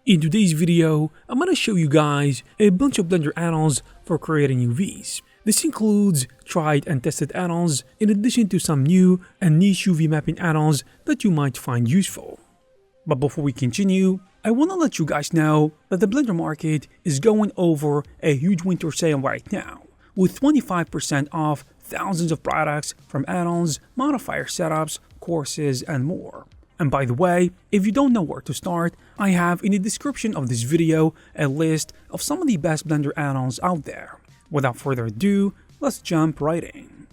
In today's video, I'm going to show you guys a bunch of Blender add-ons for creating UVs. This includes tried and tested add-ons in addition to some new and niche UV mapping add-ons that you might find useful. But before we continue, I want to let you guys know that the Blender market is going over a huge winter sale right now, with 25% off thousands of products from add-ons, modifier setups, courses, and more. And by the way, if you don't know where to start, I have in the description of this video a list of some of the best Blender add-ons out there. Without further ado, let's jump right in.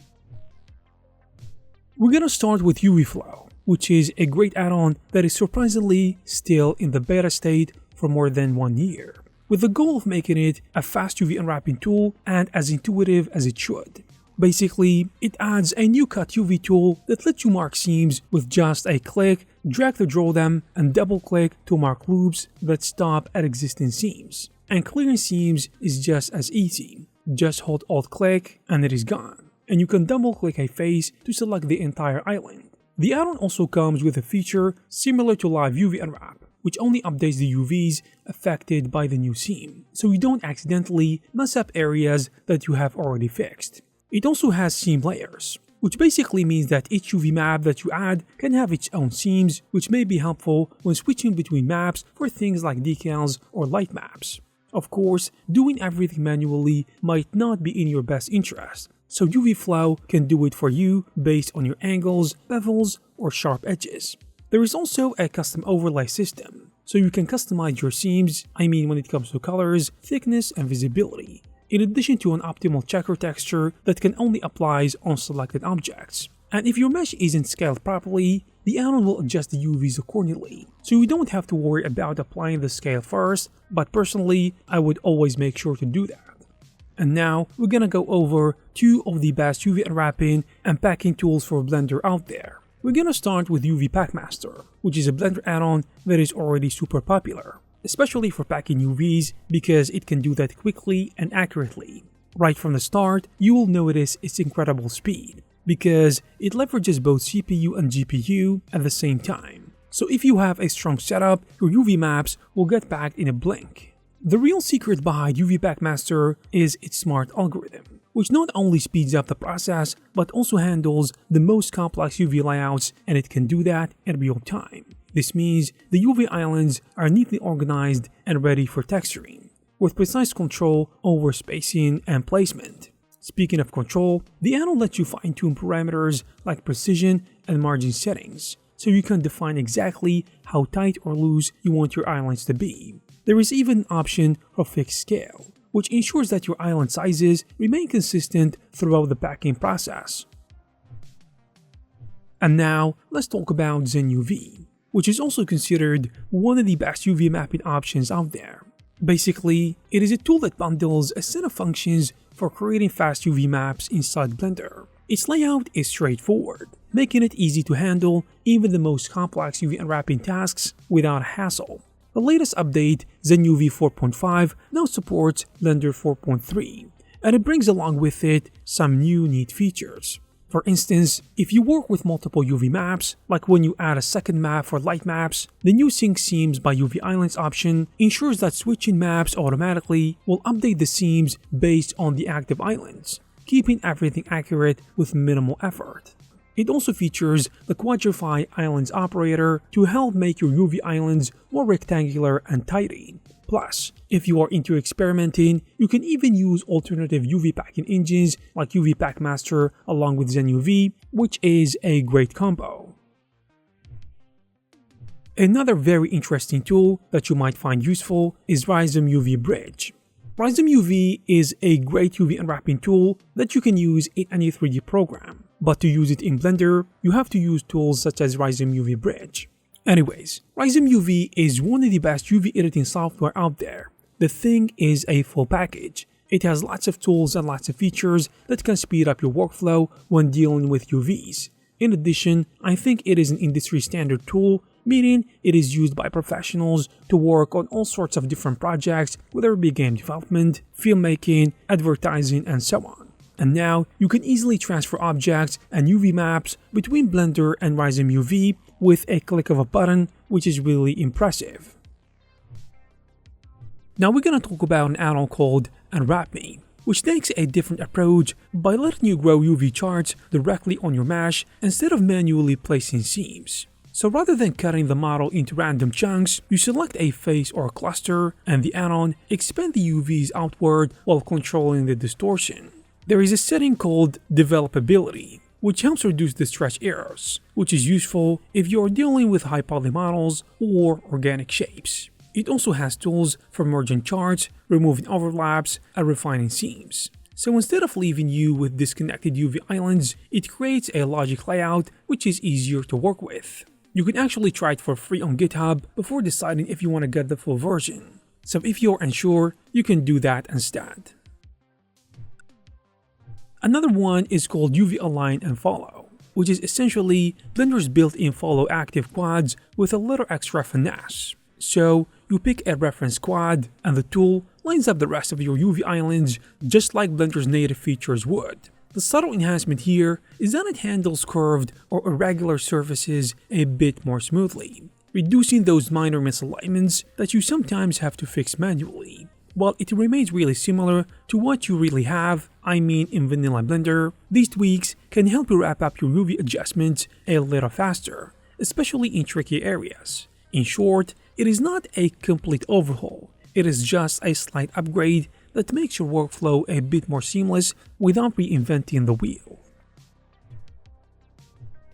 We're gonna start with UVflow, which is a great add-on that is surprisingly still in the beta state for more than 1 year, with the goal of making it a fast UV unwrapping tool and as intuitive as it should. Basically, it adds a new cut UV tool that lets you mark seams with just a click, drag to draw them, and double click to mark loops that stop at existing seams. And clearing seams is just as easy. Just hold Alt click and it is gone. And you can double click a face to select the entire island. The add-on also comes with a feature similar to Live UV Unwrap, which only updates the UVs affected by the new seam, so you don't accidentally mess up areas that you have already fixed. It also has seam layers, which basically means that each UV map that you add can have its own seams, which may be helpful when switching between maps for things like decals or light maps. Of course, doing everything manually might not be in your best interest, so UVflow can do it for you based on your angles, bevels, or sharp edges. There is also a custom overlay system, so you can customize your seams, when it comes to colors, thickness, and visibility, in addition to an optimal checker texture that can only apply on selected objects. And if your mesh isn't scaled properly, the add-on will adjust the UVs accordingly, so you don't have to worry about applying the scale first, but personally, I would always make sure to do that. And now, we're gonna go over 2 of the best UV unwrapping and packing tools for Blender out there. We're gonna start with UVpackmaster, which is a Blender add-on that is already super popular, especially for packing UVs because it can do that quickly and accurately. Right from the start, you will notice its incredible speed because it leverages both CPU and GPU at the same time. So if you have a strong setup, your UV maps will get packed in a blink. The real secret behind UVpackmaster is its smart algorithm, which not only speeds up the process but also handles the most complex UV layouts, and it can do that in real time. This means the UV islands are neatly organized and ready for texturing, with precise control over spacing and placement. Speaking of control, the add-on lets you fine-tune parameters like precision and margin settings, so you can define exactly how tight or loose you want your islands to be. There is even an option for fixed scale, which ensures that your island sizes remain consistent throughout the packing process. And now, let's talk about Zen Uv, which is also considered one of the best UV mapping options out there. Basically, it is a tool that bundles a set of functions for creating fast UV maps inside Blender. Its layout is straightforward, making it easy to handle even the most complex UV unwrapping tasks without hassle. The latest update, Zen Uv 4.5, now supports Blender 4.3, and it brings along with it some new neat features. For instance, if you work with multiple UV maps, like when you add a second map for light maps, the new Sync Seams by UV Islands option ensures that switching maps automatically will update the seams based on the active islands, keeping everything accurate with minimal effort. It also features the Quadrify Islands operator to help make your UV islands more rectangular and tidy. Plus, if you are into experimenting, you can even use alternative UV packing engines like UVpackmaster along with Zen Uv, which is a great combo. Another very interesting tool that you might find useful is Rizomuv Bridge. Rizomuv is a great UV unwrapping tool that you can use in any 3D program, but to use it in Blender, you have to use tools such as Rizomuv Bridge. Anyways, Rizomuv is one of the best UV editing software out there. The thing is a full package. It has lots of tools and lots of features that can speed up your workflow when dealing with UVs. In addition, I think it is an industry standard tool, meaning it is used by professionals to work on all sorts of different projects, whether it be game development, filmmaking, advertising, and so on. And now, you can easily transfer objects and UV maps between Blender and Rizomuv with a click of a button, which is really impressive. Now we're gonna talk about an add-on called Unwrap Me, which takes a different approach by letting you grow UV charts directly on your mesh instead of manually placing seams. So rather than cutting the model into random chunks, you select a face or a cluster, and the add-on expand the UVs outward while controlling the distortion. There is a setting called Developability, which helps reduce the stretch errors, which is useful if you are dealing with high poly models or organic shapes. It also has tools for merging charts, removing overlaps, and refining seams. So instead of leaving you with disconnected UV islands, it creates a logic layout which is easier to work with. You can actually try it for free on GitHub before deciding if you want to get the full version. So if you're unsure, you can do that instead. Another one is called UV Align and Follow, which is essentially Blender's built-in follow active quads with a little extra finesse. So you pick a reference quad and the tool lines up the rest of your UV islands just like Blender's native features would. The subtle enhancement here is that it handles curved or irregular surfaces a bit more smoothly, reducing those minor misalignments that you sometimes have to fix manually. While it remains really similar to what you really have, I mean in vanilla Blender, these tweaks can help you wrap up your UV adjustments a little faster, especially in tricky areas. In short, it is not a complete overhaul, it is just a slight upgrade that makes your workflow a bit more seamless without reinventing the wheel.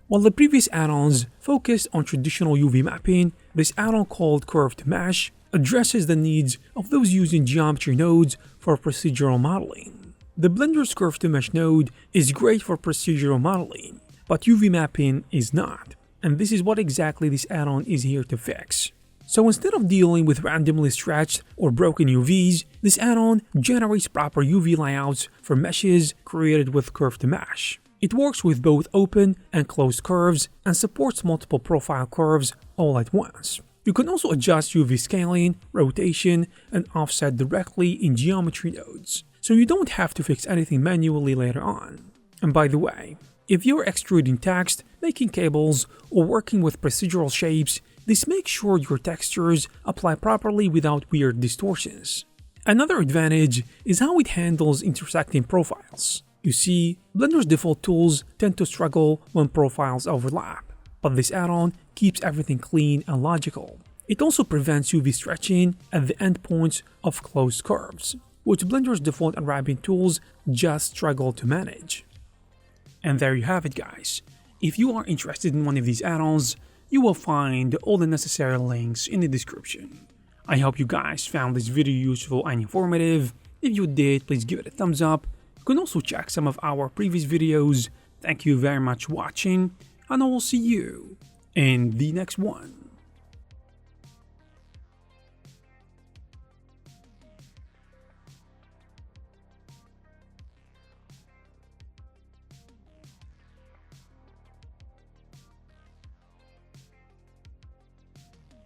While the previous add-ons focused on traditional UV mapping, this add-on called Curved Mesh addresses the needs of those using geometry nodes for procedural modeling. The Blender's Curved Mesh node is great for procedural modeling, but UV mapping is not, and this is what exactly this add-on is here to fix. So instead of dealing with randomly stretched or broken UVs, this add-on generates proper UV layouts for meshes created with Curved Mesh. It works with both open and closed curves and supports multiple profile curves all at once. You can also adjust UV scaling, rotation, and offset directly in geometry nodes, so you don't have to fix anything manually later on. And by the way, if you're extruding text, making cables, or working with procedural shapes, this makes sure your textures apply properly without weird distortions. Another advantage is how it handles intersecting profiles. You see, Blender's default tools tend to struggle when profiles overlap, but this add-on keeps everything clean and logical. It also prevents UV stretching at the endpoints of closed curves, which Blender's default unwrapping tools just struggle to manage. And there you have it, guys. If you are interested in one of these add-ons, you will find all the necessary links in the description. I hope you guys found this video useful and informative. If you did, please give it a thumbs up. You can also check some of our previous videos. Thank you very much for watching, and I will see you in the next one.